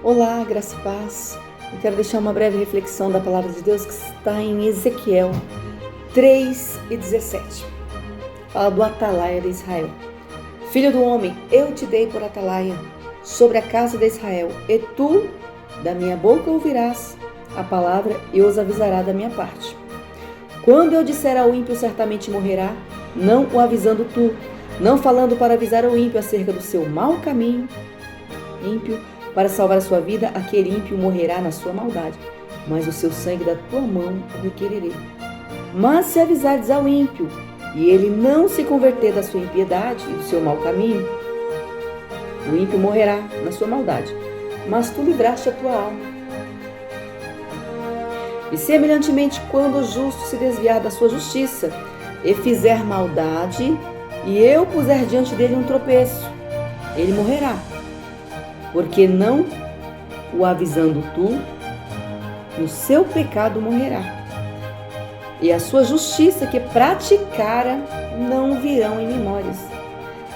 Olá, graça e paz. Eu quero deixar uma breve reflexão da palavra de Deus que está em Ezequiel 3:17. Fala do atalaia de Israel. Filho do homem, eu te dei por atalaia sobre a casa de Israel, e tu, da minha boca, ouvirás a palavra e os avisará da minha parte. Quando eu disser ao ímpio, certamente morrerá, não o avisando tu, não falando para avisar o ímpio acerca do seu mau caminho, ímpio, para salvar a sua vida, aquele ímpio morrerá na sua maldade, mas o seu sangue da tua mão o requererei. Mas se avisares ao ímpio, e ele não se converter da sua impiedade e do seu mau caminho, o ímpio morrerá na sua maldade, mas tu livraste a tua alma. E semelhantemente, quando o justo se desviar da sua justiça e fizer maldade, e eu puser diante dele um tropeço, ele morrerá, porque não o avisando tu, no seu pecado morrerá. E a sua justiça que praticara não virão em memórias,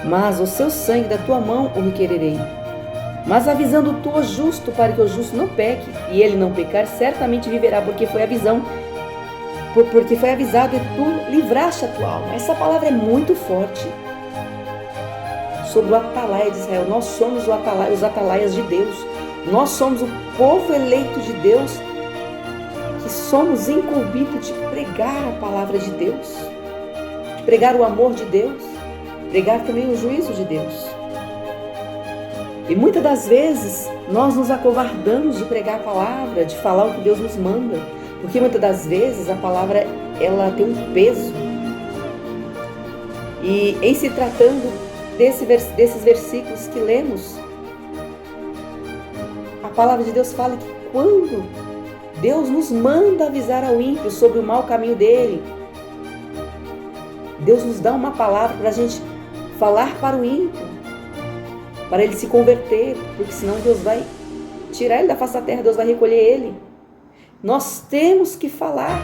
mas o seu sangue da tua mão o requererei. Mas avisando tu o justo, para que o justo não peque, e ele não pecar, certamente viverá, porque foi avisado e tu livraste a tua alma. Essa palavra é muito forte sobre o atalaia de Israel. Nós somos os atalaias de Deus. Nós somos o povo eleito de Deus, que somos incumbidos de pregar a palavra de Deus, de pregar o amor de Deus, pregar também o juízo de Deus. E muitas das vezes nós nos acovardamos de pregar a palavra, de falar o que Deus nos manda, porque muitas das vezes a palavra ela tem um peso. E em se tratando desses versículos que lemos, a palavra de Deus fala que quando Deus nos manda avisar ao ímpio sobre o mau caminho dele, Deus nos dá uma palavra para a gente falar para o ímpio, para ele se converter, porque senão Deus vai tirar ele da face da terra, Deus vai recolher ele. Nós temos que falar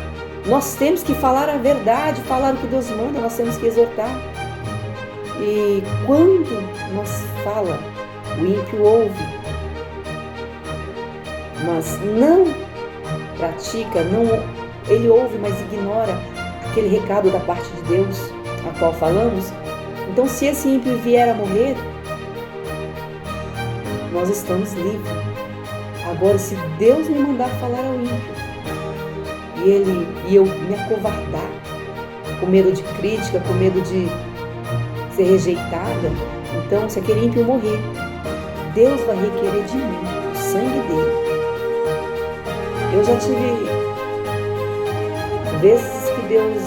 a verdade, falar o que Deus manda, nós temos que exortar. E quando nós fala, o ímpio ouve, mas não pratica, ele ouve, mas ignora aquele recado da parte de Deus, a qual falamos. Então, se esse ímpio vier a morrer, nós estamos livres. Agora, se Deus me mandar falar ao ímpio, e eu me acovardar, com medo de crítica, com medo de ser rejeitada, então, se aquele ímpio morrer, Deus vai requerer de mim o sangue dele. Eu já tive vezes que Deus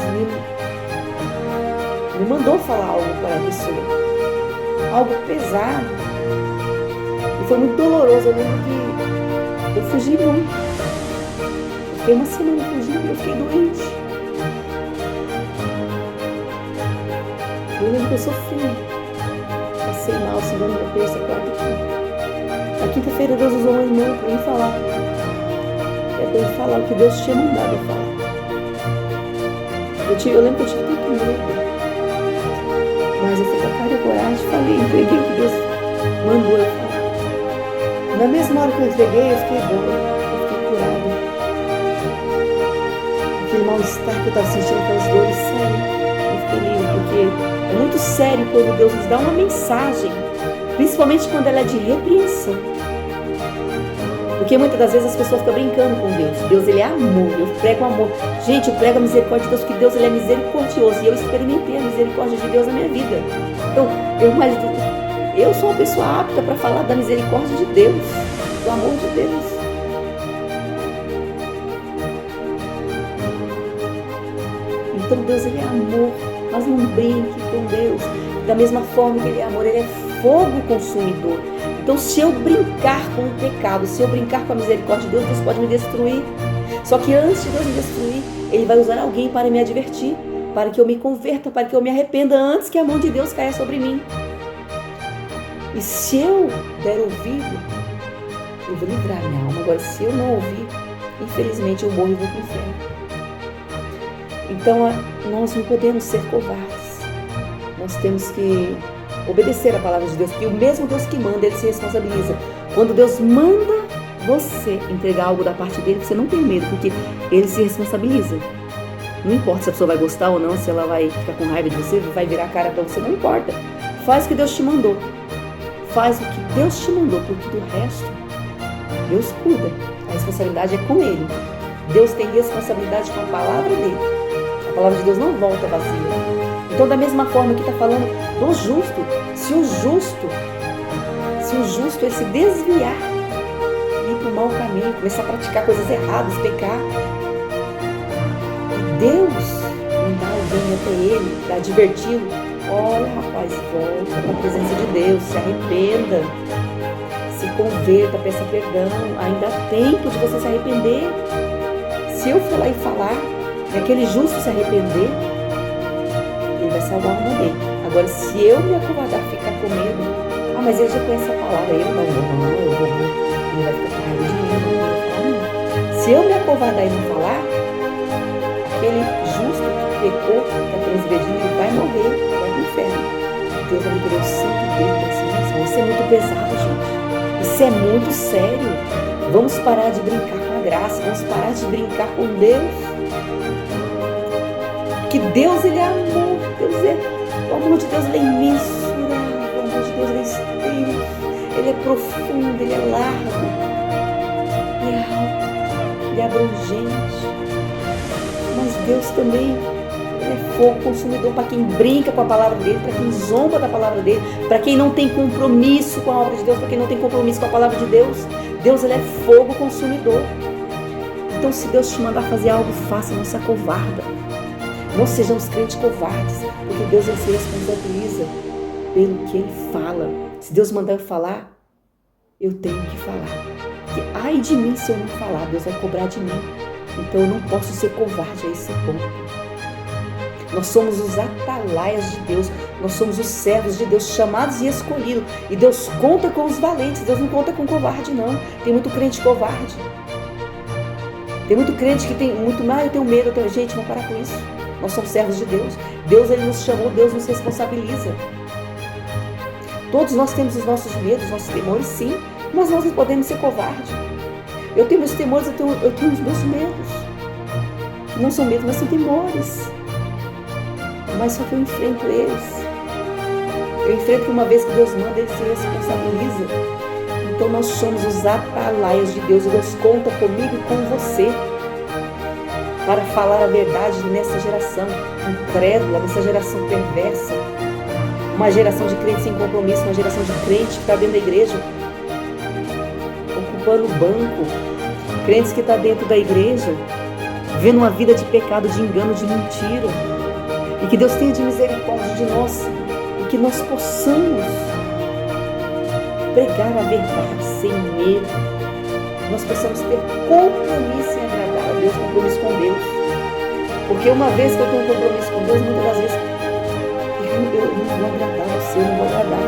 me mandou falar algo para a pessoa, algo pesado, e foi muito doloroso. Eu lembro que eu fugi muito, eu fiquei uma semana fugindo, eu fiquei doente. Eu lembro que eu sofri, passei mal segunda, terça, quarta, quinta. Na quinta-feira Deus usou um irmão para mim falar. Para eu falar o que Deus tinha mandado eu falar. Eu lembro que eu tive muito medo, mas eu fui com a cara e a coragem, falei, entreguei o que Deus mandou eu falar. Na mesma hora que eu entreguei, eu fiquei boa, eu fiquei curada. Aquele mal-estar que eu estava sentindo, aquelas dores, sério, eu fiquei livre, porque é muito sério quando Deus nos dá uma mensagem, principalmente quando ela é de repreensão. Porque muitas das vezes as pessoas ficam brincando com Deus. Deus, ele é amor, eu prego amor. Gente, eu prego a misericórdia de Deus, porque Deus, ele é misericordioso. E eu experimentei a misericórdia de Deus na minha vida. Então, eu sou uma pessoa apta para falar da misericórdia de Deus, do amor de Deus. Então, Deus, ele é amor. Mas não brinque com Deus. Da mesma forma que ele é amor, ele é fogo consumidor. Então, se eu brincar com o pecado, se eu brincar com a misericórdia de Deus, Deus pode me destruir. Só que antes de Deus me destruir, ele vai usar alguém para me advertir, para que eu me converta, para que eu me arrependa antes que a mão de Deus caia sobre mim. E se eu der ouvido, eu vou livrar minha alma. Agora, se eu não ouvir, infelizmente eu morro e vou para o inferno. Então, nós não podemos ser covardes. Nós temos que obedecer a palavra de Deus, porque o mesmo Deus que manda, ele se responsabiliza. Quando Deus manda você entregar algo da parte dele, você não tem medo, porque ele se responsabiliza. Não importa se a pessoa vai gostar ou não, se ela vai ficar com raiva de você, vai virar a cara pra você, não importa. Faz o que Deus te mandou. Faz o que Deus te mandou, porque do resto, Deus cuida. A responsabilidade é com Ele. Deus tem responsabilidade com a palavra dele. A palavra de Deus não volta vazia. Então, da mesma forma que está falando do justo, se o justo ele se desviar, ir para o mau caminho, começar a praticar coisas erradas, pecar, e Deus mandar alguém até ele para adverti-lo, olha rapaz, volta para a presença de Deus, se arrependa, se converta, peça perdão, ainda há tempo de você se arrepender. Se eu for lá e falar, e aquele justo se arrepender, ele vai salvar a alma dele. Agora, se eu me acovardar, ficar com medo, mas ele já conhece a palavra, eu não, ele vai ficar com raiva de mim, eu não vou falar não. Se eu me acovardar e não falar, aquele justo que pecou, que está transgredindo, ele vai morrer, vai pro inferno. Deus vai querer o sangue dele para si mesmo. Isso é muito pesado, gente. Isso é muito sério. Vamos parar de brincar com a graça, vamos parar de brincar com Deus. Que Deus, ele é amor. O amor de Deus, ele é imensurável. O amor de Deus, ele é extenso. Ele é profundo, ele é largo. Ele é alto, ele é abrangente. Mas Deus também, ele é fogo consumidor para quem brinca com a palavra dele, para quem zomba da palavra dele, para quem não tem compromisso com a obra de Deus, para quem não tem compromisso com a palavra de Deus. Deus, ele é fogo consumidor. Então, se Deus te mandar fazer algo, faça, não se acovarda. Não sejamos crentes covardes, porque Deus, ele se responsabiliza pelo que ele fala. Se Deus mandar eu falar, eu tenho que falar. Porque ai de mim se eu não falar, Deus vai cobrar de mim. Então eu não posso ser covarde a esse ponto. Nós somos os atalaias de Deus, nós somos os servos de Deus, chamados e escolhidos. E Deus conta com os valentes, Deus não conta com covarde não. Tem muito crente covarde. Tem muito crente que tem muito, eu tenho medo, gente, vamos parar com isso. Nós somos servos de Deus. Deus, ele nos chamou, Deus nos responsabiliza. Todos nós temos os nossos medos, os nossos temores, sim, mas nós não podemos ser covardes. Eu tenho meus temores, eu tenho os meus medos. Não são medos, mas são temores. Mas só que eu enfrento eles. Eu enfrento que uma vez que Deus manda, ele se responsabiliza. Então nós somos os atalaias de Deus. E Deus conta comigo e com você para falar a verdade nessa geração incrédula, nessa geração perversa. Uma geração de crentes sem compromisso, uma geração de crente que está dentro da igreja, ocupando o banco. Crentes que estão dentro da igreja, vivendo uma vida de pecado, de engano, de mentira. E que Deus tenha de misericórdia de nós e que nós possamos pregar a verdade sem medo. Nós possamos ter compromisso em agradar a Deus, compromisso com Deus. Porque uma vez que eu tenho um compromisso com Deus, muitas das vezes eu não vou agradar você, eu não vou agradar.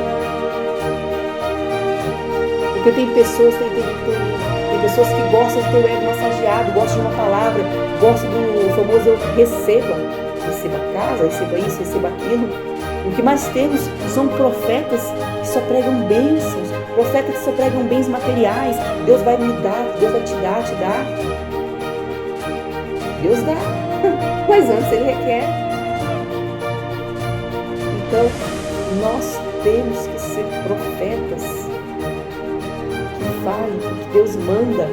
Porque tem pessoas, tem pessoas que gostam de ter o ego massageado, gostam de uma palavra, gostam do famoso eu receba a casa, receba isso, receba aquilo. O que mais temos são profetas que só pregam bênçãos, profetas que só pregam bens materiais. Deus vai me dar, Deus vai te dar, Deus dá, mas antes ele requer. Então, nós temos que ser profetas que falem o que Deus manda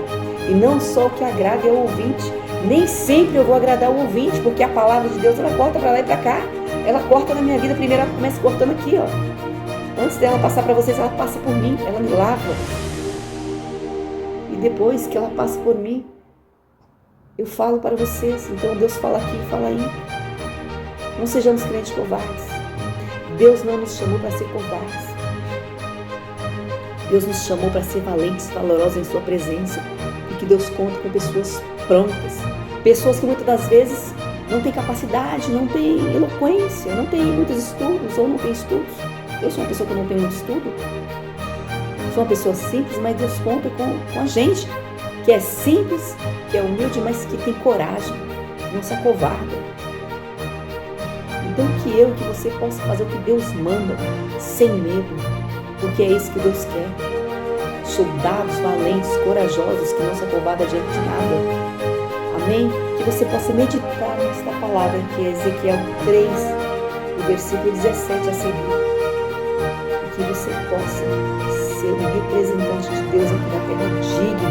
e não só o que agrade ao ouvinte. Nem sempre eu vou agradar o ouvinte, porque a palavra de Deus, ela corta para lá e para cá. Ela corta na minha vida. Primeiro ela começa cortando aqui, ó. Antes dela passar para vocês, ela passa por mim, ela me lava. E depois que ela passa por mim, eu falo para vocês. Então Deus fala aqui, fala aí. Não sejamos crentes covardes. Deus não nos chamou para ser covardes. Deus nos chamou para ser valentes, valorosos em sua presença. E que Deus conta com pessoas prontas. Pessoas que muitas das vezes não têm capacidade, não têm eloquência, não têm muitos estudos ou não têm estudos. Eu sou uma pessoa que não tem muito estudo. Sou uma pessoa simples, mas Deus conta com a gente. Que é simples, que é humilde, mas que tem coragem. Não se acovarda. Então que você possa fazer o que Deus manda, sem medo, porque é isso que Deus quer. soldados valentes, corajosos, que não se acovardam diante de nada. Amém? Que você possa meditar nesta palavra que é Ezequiel 3, o versículo 17 a seguir. E que você possa ser um representante de Deus aqui na terra digno.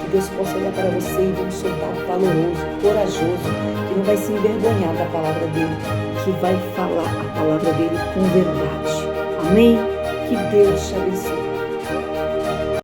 Que Deus possa olhar para você e ver um soldado valoroso, corajoso, que não vai se envergonhar da palavra dele, que vai falar a palavra dele com verdade. Amém? Que Deus te abençoe.